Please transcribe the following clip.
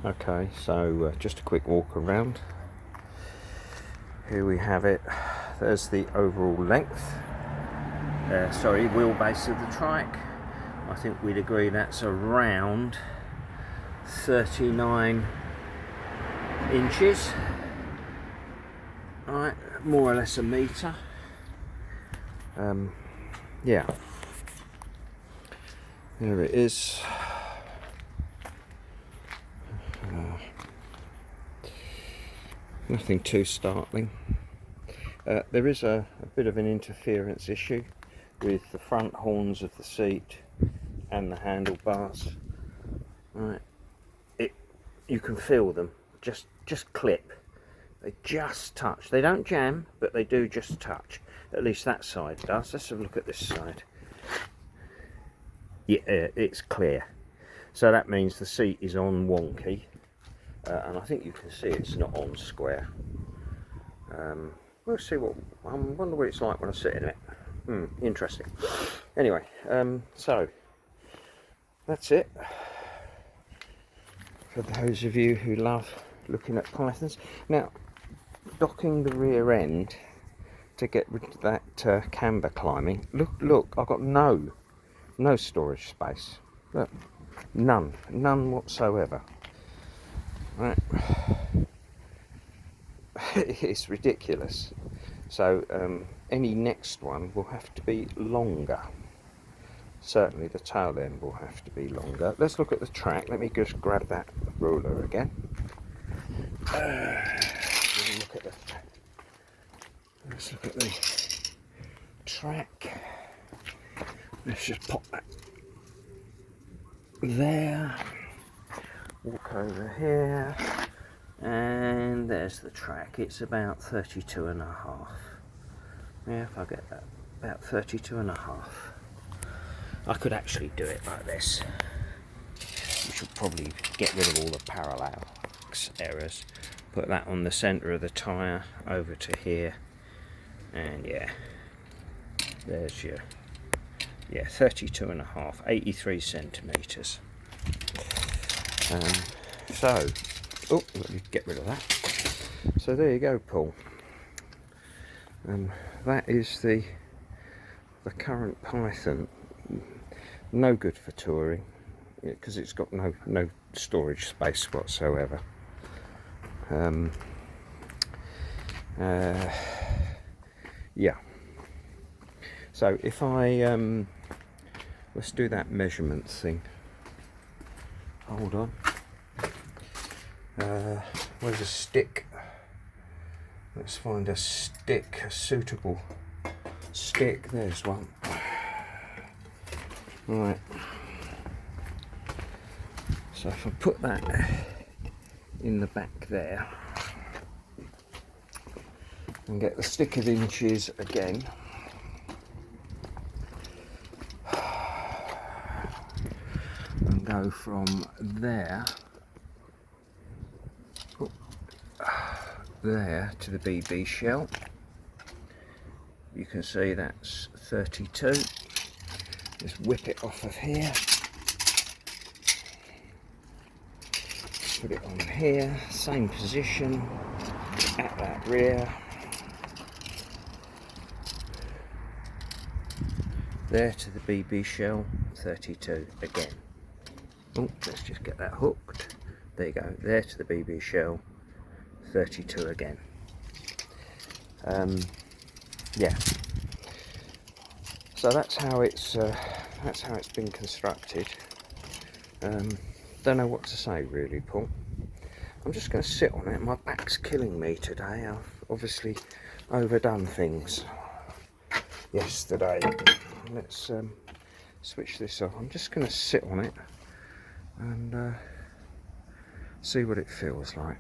Okay, so just a quick walk around. Here we have it. There's the overall length. Wheelbase of the trike. I think we'd agree that's around 39 inches. Right, more or less a metre. Yeah. There it is. Nothing too startling. There is a bit of an interference issue with the front horns of the seat and the handlebars. Right, you can feel them just clip. They just touch. They don't jam, but they do just touch. At least that side does. Let's have a look at this side. Yeah, it's clear. So that means the seat is on wonky. And I think you can see it's not on square. We'll see what. I wonder what it's like when I sit in it. Interesting. Anyway, so that's it. For those of you who love looking at pythons. Now, docking the rear end to get rid of that camber climbing. Look, I've got no storage space. Look, none whatsoever. Right. It's ridiculous. So any next one will have to be longer. Certainly the tail end will have to be longer. Let's look at the track. Let me just grab that ruler again. Let's look at the track. Let's just pop that there. Walk over here, and there's the track. It's about 32.5. Yeah, if I get that, about 32.5. I could actually do it like this. We should probably get rid of all the parallax errors. Put that on the centre of the tyre, over to here, and yeah, there's your 32.5, 83 centimetres. Let me get rid of that. So there you go, Paul. That is the current Python. No good for touring because it's got no storage space whatsoever. Yeah. So if I let's do that measurement thing. Hold on. Where's a stick? Let's find a stick, a suitable stick. There's one. Right. So if I put that in the back there and get the stick of inches again. And go from there to the BB shell. You can see that's 32. Just whip it off of here. Put it on here, same position at that rear. There to the BB shell, 32 again. Oh, let's just get that hooked. There you go. There to the BB shell, 32 again. Yeah. So that's how it's been constructed. Don't know what to say really, Paul. I'm just going to sit on it. My back's killing me today. I've obviously overdone things yesterday. Let's switch this off. I'm just going to sit on it and see what it feels like.